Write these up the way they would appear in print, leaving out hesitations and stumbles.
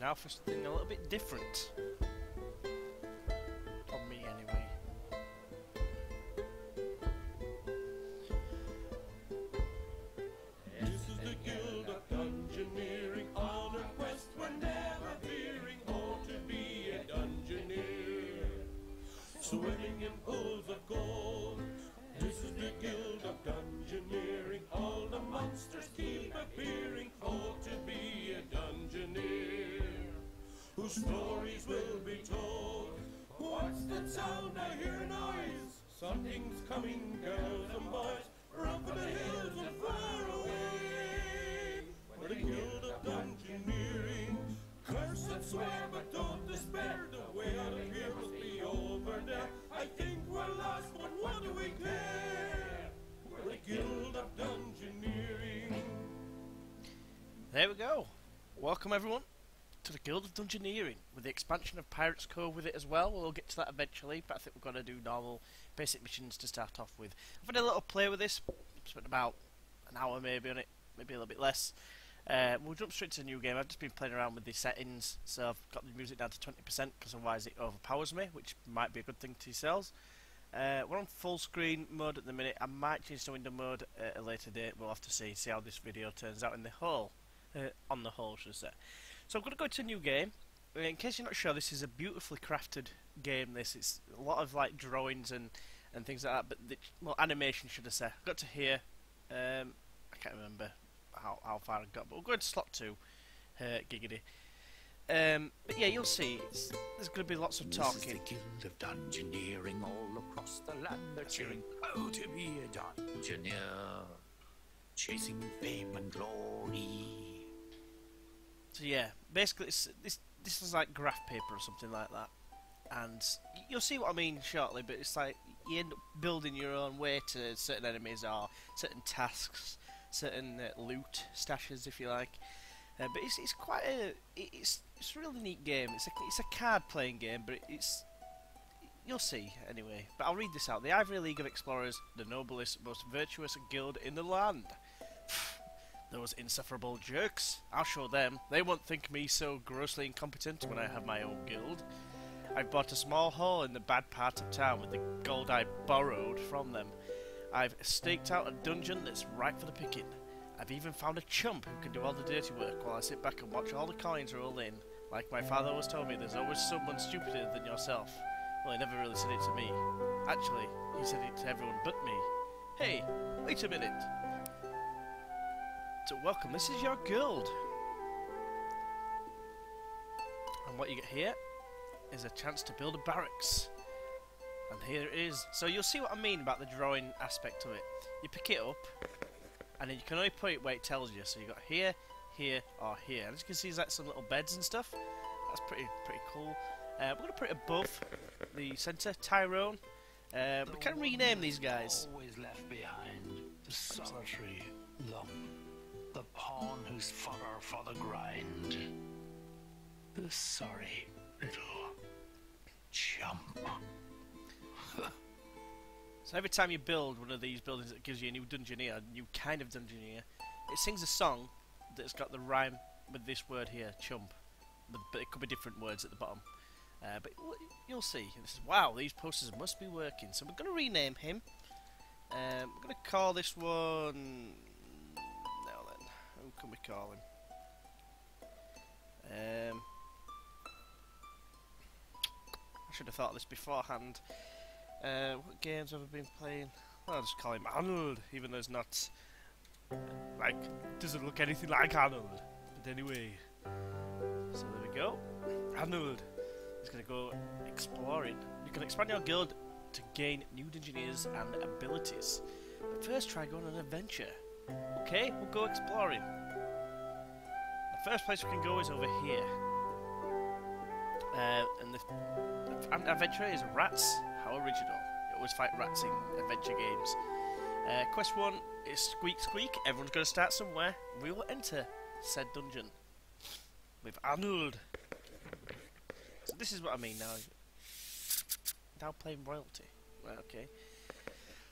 Now for something a little bit different. On me, anyway. This is the Guild of Dungeoneering, on a quest we're never veering, oh to be a Dungeoneer, swimming in pools of gold. This is the Guild of Dungeoneering, all the monsters keep appearing, oh to be a Dungeoneer, whose stories will be told. What's that sound? I hear a noise. Something's coming, girls and boys, run for the hills and far away. We're the Guild of Dungeoneering. Curse and swear, but don't despair. The way out of here must be over there. I think we're lost, but what do we care? We're the Guild of Dungeoneering. There we go. Welcome everyone to the Guild of Dungeoneering, with the expansion of Pirates Cove with it as well. We'll get to that eventually, but I think we're going to do normal basic missions to start off with. I've had a little play with this, spent about an hour maybe on it, maybe a little bit less. We'll jump straight to the new game. I've just been playing around with the settings, so I've got the music down to 20% because otherwise it overpowers me, which might be a good thing to yourselves. We're on full screen mode at the minute. I might change to window mode at a later date. We'll have to see how this video turns out in the whole, on the whole, should I say. So I'm going to go to a new game. In case you're not sure, this is a beautifully crafted game. It's a lot of like drawings and things like that, but well, animation, should I say. I got to here. I can't remember how far I got, but we'll go into slot 2. Giggity. But yeah, you'll see. There's going to be lots of talking. This is the Guild of Dungeoneering, all across the land. They're cheering, oh, to be a Dungeoneer, chasing fame and glory. So yeah, basically this is like graph paper or something like that, and you'll see what I mean shortly. But it's like you end up building your own way to certain enemies or certain tasks, certain loot stashes, if you like. But it's quite it's a really neat game. It's a card playing game, but you'll see anyway. But I'll read this out. The Ivory League of Explorers, the noblest, most virtuous guild in the land. Those insufferable jerks. I'll show them. They won't think me so grossly incompetent when I have my own guild. I've bought a small hole in the bad part of town with the gold I borrowed from them. I've staked out a dungeon that's ripe for the picking. I've even found a chump who can do all the dirty work while I sit back and watch all the coins roll in. Like my father always told me, there's always someone stupider than yourself. Well, he never really said it to me. Actually, he said it to everyone but me. Hey, wait a minute. So welcome, this is your guild. And what you get here is a chance to build a barracks. And here it is. So you'll see what I mean about the drawing aspect of it. You pick it up, and then you can only put it where it tells you. So you got here, here, or here. And as you can see, there's like some little beds and stuff. That's pretty cool. We're going to put it above the centre, Tyrone. We can rename these guys. Always left behind, the solitary lump, the pawn who's fodder for the grind, the sorry little chump. So every time you build one of these buildings, it gives you a new Dungeoneer, a new kind of Dungeoneer. It sings a song that's got the rhyme with this word here, chump. But it could be different words at the bottom. But you'll see. Wow, these posters must be working. So we're going to rename him. We're going to call this one... Now then, who can we call him? I should have thought of this beforehand. What games have I been playing? Well, I'll just call him Arnold, even though it's not... like, doesn't look anything like Arnold. But anyway... So there we go. Arnold is going to go exploring. You can expand your guild to gain new Dungeoneers and abilities. But first try going on an adventure. Okay, we'll go exploring. The first place we can go is over here. And the adventure is rats. How original. You always fight rats in adventure games. Quest 1 is Squeak Squeak. Everyone's going to start somewhere. We will enter said dungeon with Arnold. So this is what I mean now. Now playing royalty. Right, okay.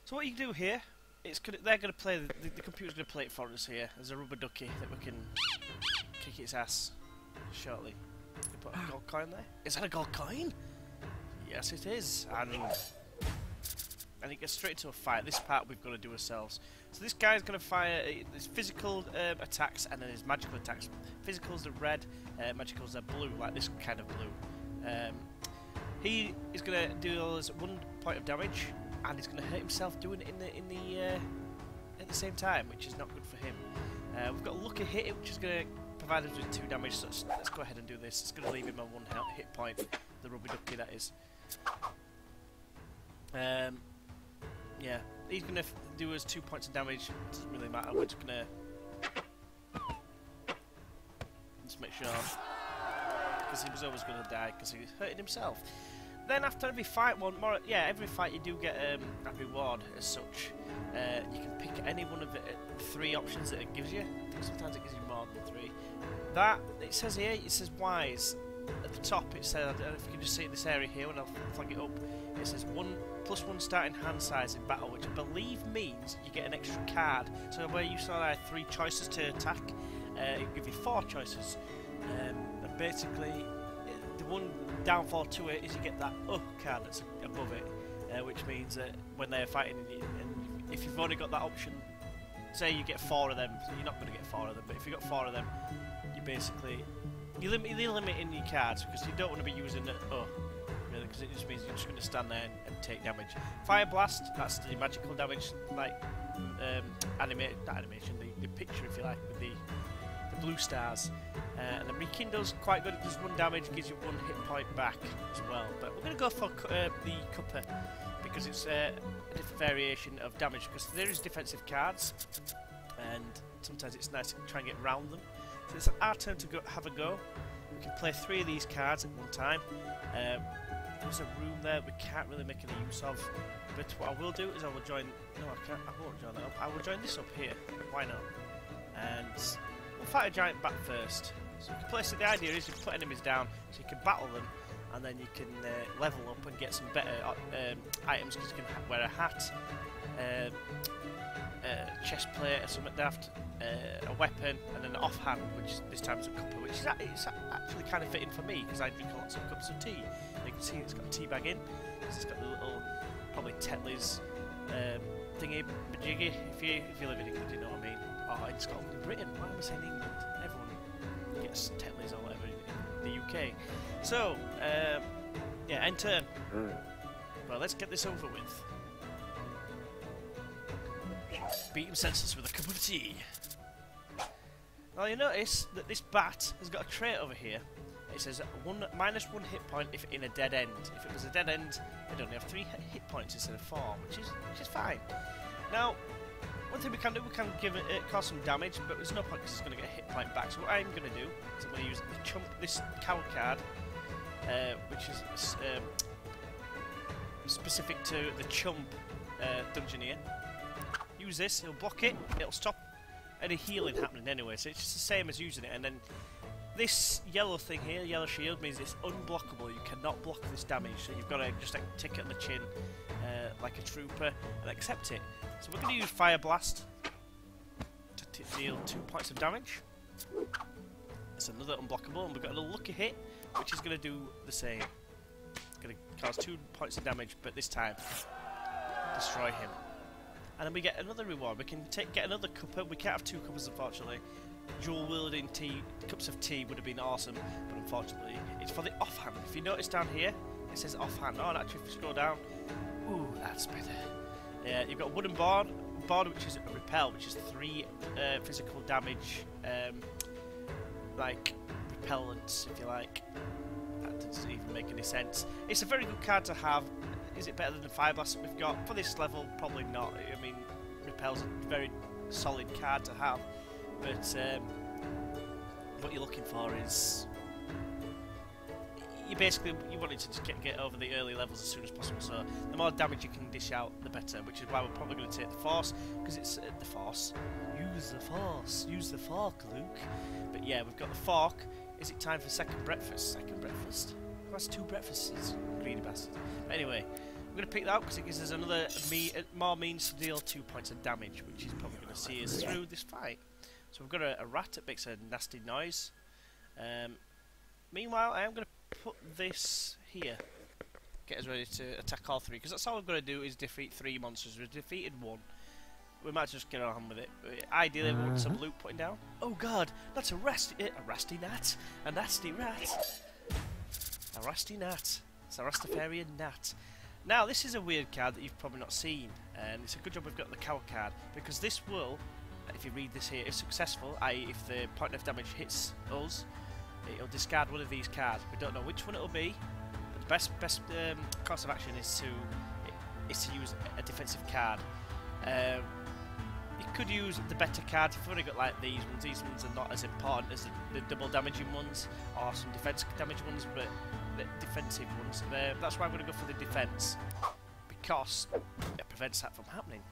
So what you do here, they're going to play, the computer's going to play it for us here. There's a rubber ducky that we can kick its ass shortly. You put a gold coin there. Is that a gold coin? Yes, it is. And it gets straight into a fight. This part we've got to do ourselves. So this guy's going to fire his physical attacks and then his magical attacks. Physicals are red, magicals are blue, like this kind of blue. He is going to do us 1 point of damage, and he's going to hurt himself doing it at the same time, which is not good for him. We've got a lucky hit, which is going to provide us with 2 damage. So let's go ahead and do this. It's going to leave him on 1 hit point. The rubber ducky, that is. Yeah, he's going to do us 2 points of damage. Doesn't really matter. We're just going to make sure, because he was always going to die because he was hurting himself. Then after every fight, every fight you do get a reward as such. You can pick any one of the 3 options that it gives you. I think sometimes it gives you more than 3. That, it says here, it says wise. At the top it says, I don't know if you can just see this area here when I'll flag it up, it says +1 starting hand size in battle, which I believe means you get an extra card. So where you saw I had 3 choices to attack, it'll give you 4 choices. And basically, the one downfall to it is you get that card that's above it, which means that when they're fighting, and if you've only got that option, say you get 4 of them, so you're not going to get 4 of them, but if you got 4 of them, you basically you're limiting your cards because you don't want to be using it really, because it just means you're just going to stand there and take damage. Fire blast, that's the magical damage, like not animation, the picture if you like, with the blue stars. And the rekindle's quite good. It does 1 damage, gives you 1 hit point back as well. But we're going to go for the cuppa because it's a different variation of damage, because there is defensive cards and sometimes it's nice to try and get around them. So it's our turn to have a go. We can play 3 of these cards at one time. There's a room there we can't really make any use of, but what I will do is I will join. No, I can't. I won't join that up. I will join this up here. Why not? And we'll fight a giant bat first. So you can place it. The idea is you put enemies down so you can battle them, and then you can level up and get some better items, because you can wear a hat, chest plate or something daft, a weapon, and an offhand, which this time is a cuppa, which is actually kind of fitting for me because I drink lots of cups of tea. You can see it's got a tea bag in. It's got the little, probably Tetley's thingy majiggy. If you live in England, you know what I mean. Oh, in Scotland and Britain. Why am I saying England? Everyone gets Tetley's or whatever in the UK. So, yeah, end turn. Well, let's get this over with. Beat him senseless with a cup of tea. Now you notice that this bat has got a trait over here. It says -1 hit point if in a dead end. If it was a dead end, it'd only have 3 hit points instead of 4, which is fine. Now, one thing we can do, we can give it cause some damage, but there's no point because it's going to get a hit point back. So what I'm going to do is I'm going to use this coward card, which is specific to the chump Dungeoneer. Use this, it'll block it, it'll stop any healing happening anyway, so it's just the same as using it. And then this yellow thing here, yellow shield, means it's unblockable. You cannot block this damage, so you've got to just like tick it on the chin like a trooper and accept it. So we're going to use Fire Blast to deal 2 points of damage. It's another unblockable, and we've got a lucky hit, which is going to do the same. It's going to cause 2 points of damage, but this time destroy him. And then we get another reward. We can get another cuppa. We can't have 2 cuppas, unfortunately. Dual wielding cups of tea would have been awesome, but unfortunately, it's for the offhand. If you notice down here, it says offhand. Oh, and actually, if you scroll down, ooh, that's better. Yeah, you've got a wooden board, which is a repel, which is 3 physical damage, like repellents, if you like. That doesn't even make any sense. It's a very good card to have. Is it better than the Fire Blast that we've got? For this level, probably not. I mean, Repel's a very solid card to have, but what you're looking for is you wanted to just get over the early levels as soon as possible. So the more damage you can dish out, the better. Which is why we're probably going to take the Force, because it's the Force. Use the Force. Use the fork, Luke. But yeah, we've got the fork. Is it time for second breakfast? Second breakfast? Who has 2 breakfasts? Greedy bastard. But anyway, I'm going to pick that up because it gives us another more means to deal 2 points of damage, which is probably going to see us through this fight. So we've got a rat that makes a nasty noise. Meanwhile, I am going to put this here. Get us ready to attack all 3, because that's all we've got to do is defeat 3 monsters. We've defeated 1. We might just get on with it. Ideally, we want some loot putting down. Oh god, that's a rusty gnat. A nasty rat. A rusty gnat. It's a Rastafarian gnat. Now, this is a weird card that you've probably not seen, and it's a good job we've got the cow card, because this will, if you read this here, if successful, i.e. if the point of damage hits us, it'll discard one of these cards. We don't know which one it'll be, but the best course of action is to use a defensive card. You could use the better cards if you've only got like these ones. These ones are not as important as the double damaging ones or some defense damage ones, but the defensive ones. That's why I'm going to go for the defense, because it prevents that from happening.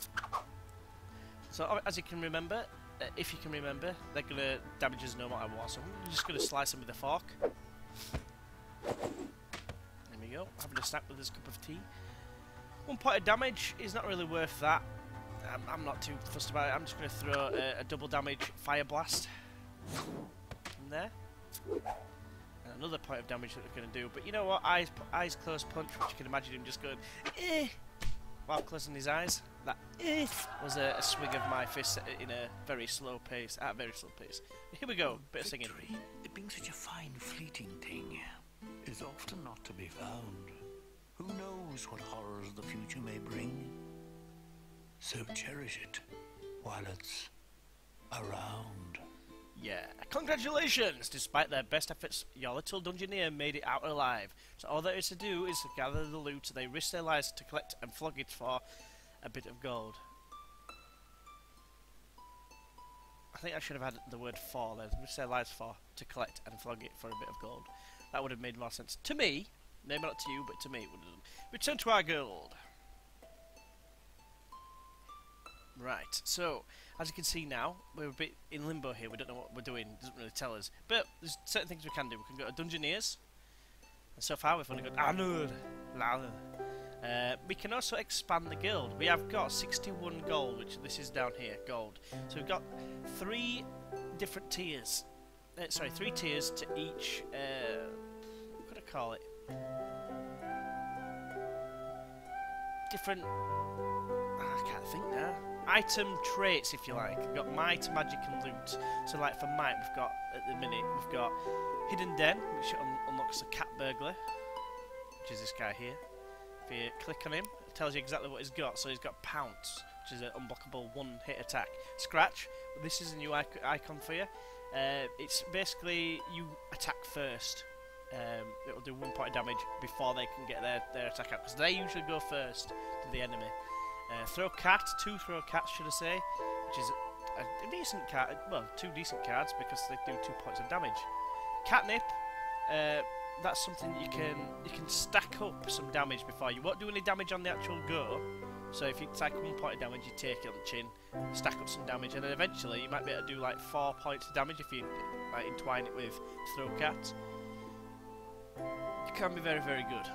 So as you can remember, if you can remember, they're going to damage us no matter what. So I'm just going to slice them with a fork. There we go. Having a snack with this cup of tea. 1 point of damage is not really worth that. I'm not too fussed about it. I'm just going to throw a double damage fire blast in there. And another point of damage that we're going to do. But you know what? Eyes closed punch, which you can imagine him just going eh, while closing his eyes. That eh was a swing of my fist in a very slow pace. At a very slow pace. Here we go. Bit of singing. Victory, it being such a fine, fleeting thing, is often not to be found. Who knows what horrors the future may bring? So cherish it while it's around. Yeah, congratulations! Despite their best efforts, your little Dungeoneer made it out alive. So all there is to do is to gather the loot they risk their lives to collect and flog it for a bit of gold. I think I should have had the word for there. Risk their lives for, to collect and flog it for a bit of gold. That would have made more sense to me. Maybe not to you, but to me it would have. Return to our gold. Right, so, as you can see now, we're a bit in limbo here. We don't know what we're doing, it doesn't really tell us. But there's certain things we can do. We can go to Dungeoneers, and so far we've only got Anur. We can also expand the guild. We have got 61 gold, which this is down here, gold. So we've got 3 different tiers. 3 tiers to each, what could I call it? Different, I can't think now. Item traits, if you like. We've got might, magic and loot. So like for might, we've got, at the minute, we've got Hidden Den, which unlocks the cat burglar, which is this guy here. If you click on him, it tells you exactly what he's got. So he's got Pounce, which is an unblockable 1-hit attack. Scratch, this is a new icon for you. It's basically you attack first. It will do 1 point of damage before they can get their attack out, because they usually go first to the enemy. Throw cat, 2 throw cats should I say, which is a decent card, well 2 decent cards because they do 2 points of damage. Catnip, that's something you can stack up some damage before. You won't do any damage on the actual go, so if you take 1 point of damage you take it on the chin, stack up some damage, and then eventually you might be able to do like 4 points of damage if you like, entwine it with throw cat. It can be very, very good.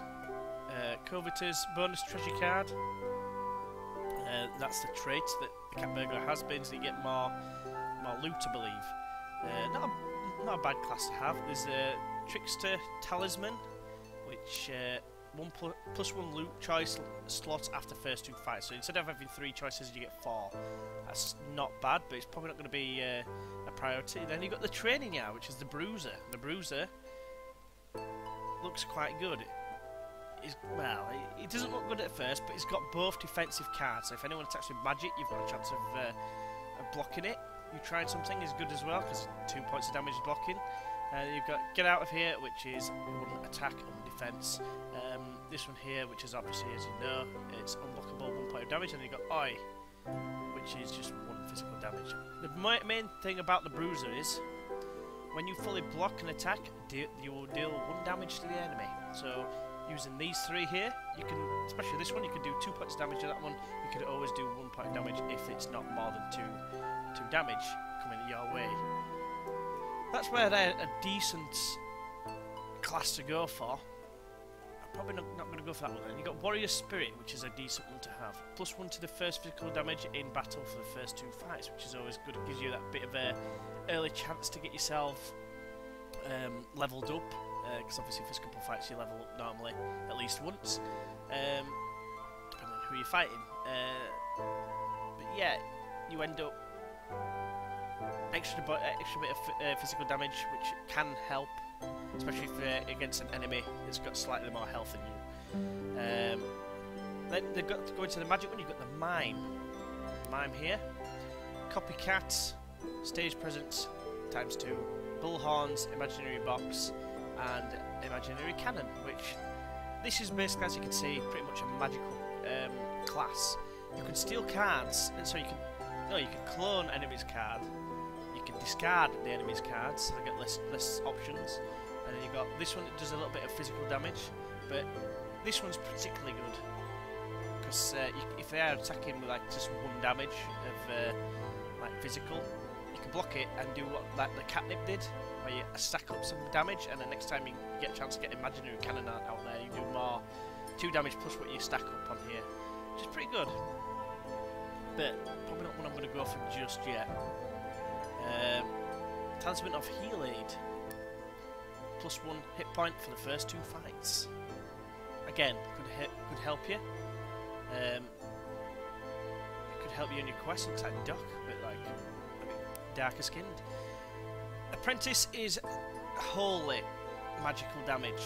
Covetous bonus treasure card. That's the trait that the cat burglar has been, so you get more loot, I believe. Not a bad class to have. There's a trickster talisman, which plus 1 loot choice slot after first 2 fights. So instead of having 3 choices, you get 4. That's not bad, but it's probably not going to be a priority. Then you've got the training yard, which is the bruiser. The bruiser looks quite good. Well, it doesn't look good at first, but it's got both defensive cards. So if anyone attacks with magic, you've got a chance of blocking it. You tried something is good as well, because 2 points of damage is blocking. You've got Get Out of Here, which is 1 attack and defense. This one here, which is obviously, as you know, it's unblockable, 1 point of damage. And you've got Oi, which is just 1 physical damage. The main thing about the bruiser is, when you fully block an attack, you will deal 1 damage to the enemy. So using these 3 here, you can, especially this one, you can do 2 points of damage to that one. You could always do 1 point of damage if it's not more than 2 damage coming your way. That's where they're a decent class to go for. I'm probably not going to go for that one then. You've got Warrior Spirit, which is a decent one to have. Plus 1 to the first physical damage in battle for the first 2 fights, which is always good. It gives you that bit of a early chance to get yourself leveled up because obviously first couple of fights you level up normally at least once, depending on who you're fighting. But yeah, you end up extra bit of physical damage, which can help, especially if against an enemy that's got slightly more health than you. Then they've got to go into the magic one. You've got the mime here, copycat, stage presence ×2, bullhorns, imaginary box, and imaginary cannon. Which this is basically, as you can see, pretty much a magical class. You can steal cards, and so you can clone enemy's card. You can discard the enemy's cards, so they get less options. And then you've got this one that does a little bit of physical damage, but this one's particularly good because if they are attacking with like just 1 damage of like physical, you can block it and do what like the catnip did, where you stack up some damage, and the next time you get a chance to get imaginary cannon out there, you do more 2 damage plus what you stack up on here, which is pretty good. But probably not one I'm going to go for just yet. Talisman of Heal Aid. +1 hit point for the first 2 fights. Again, could help you. It could help you in your quest. Looks like Doc, but like a bit darker skinned. Apprentice is wholly magical damage.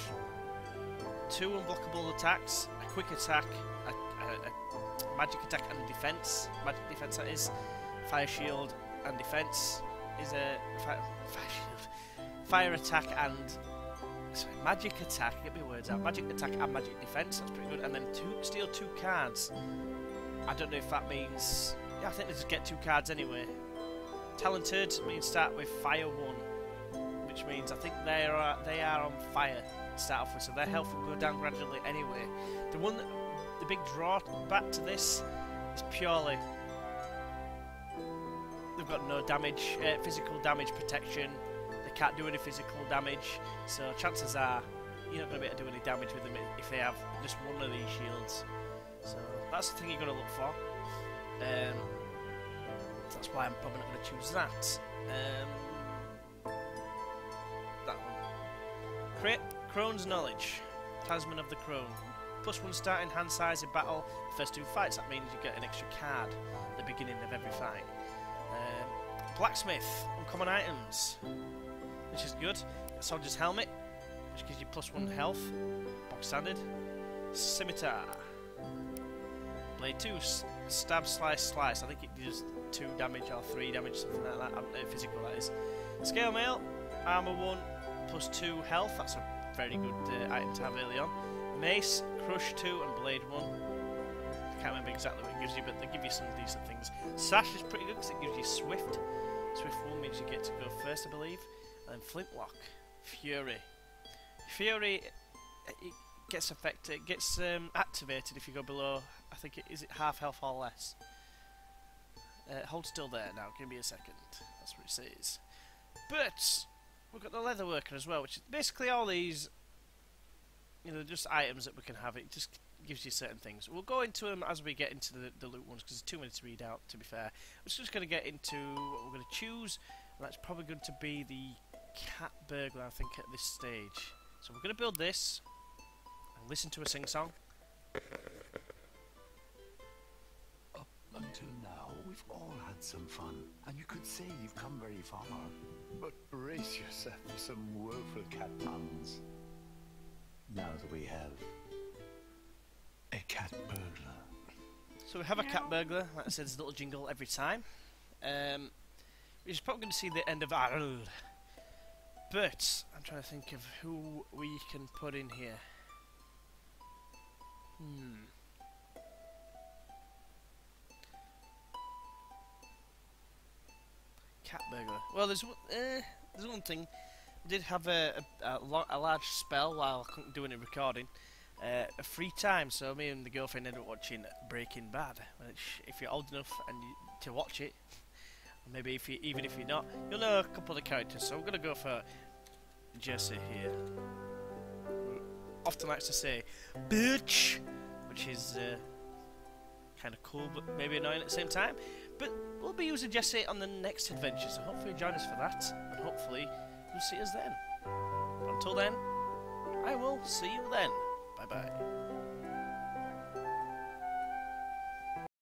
2 unblockable attacks, a quick attack, a magic attack and defense. Magic defense, that is. Fire shield and defense is a fire shield. Fire attack and magic attack. Get me words out. Magic attack and magic defense. That's pretty good. And then steal 2 cards. I don't know if that means. Yeah, I think they just get 2 cards anyway. Talented means start with fire 1, which means I think they are on fire to start off with, so their health will go down gradually anyway. The big drawback to this is purely they've got no damage, physical damage protection. They can't do any physical damage, so chances are you're not going to be able to do any damage with them if they have just one of these shields. So that's the thing you're going to look for. That's why I'm probably not going to choose that. That one. Crone's Knowledge. Talisman of the Crone. +1 starting hand size in battle. First 2 fights, that means you get an extra card at the beginning of every fight. Blacksmith. Uncommon items, which is good. Soldier's Helmet, which gives you +1 health. Box standard. Scimitar. Blade 2. Stab, slice, slice. I think it does 2 damage or 3 damage, something like that. Physical, that is. Scale Mail. Armor 1. +2 health. That's a very good item to have early on. Mace, Crush 2, and Blade 1. I can't remember exactly what it gives you, but they give you some decent things. Sash is pretty good because it gives you Swift. Swift 1 means you get to go first, I believe. And then Flintlock. Fury. Fury, it gets activated if you go below, I think is it half health or less. Hold still there now, give me a second. That's what it says. But we've got the Leatherworker as well, which is basically all these, just items that we can have. It just gives you certain things. We'll go into them as we get into the loot ones, because there's too many to read out, to be fair. We're just going to get into what we're going to choose, and that's probably going to be the Cat Burglar, I think, at this stage. So we're going to build this, and listen to a sing-song. Up until now, we've all had some fun, and you could say you've come very far. But brace yourself for some woeful cat puns. Now that we have a cat burglar. So we have a cat burglar, like I said, there's a little jingle every time. We're just probably going to see the end of Arl. But I'm trying to think of who we can put in here. Cat burglar. Well, there's one thing. I did have a large spell while I couldn't do any recording. A free time, so me and the girlfriend ended up watching Breaking Bad. Which, if you're old enough to watch it, or maybe even if you're not, you'll know a couple of the characters. So we're gonna go for Jesse here, who often likes to say "bitch," which is kind of cool, but maybe annoying at the same time. But we'll be using Jesse on the next adventure, so hopefully join us for that, and hopefully you'll see us then. But until then, I will see you then. Bye bye.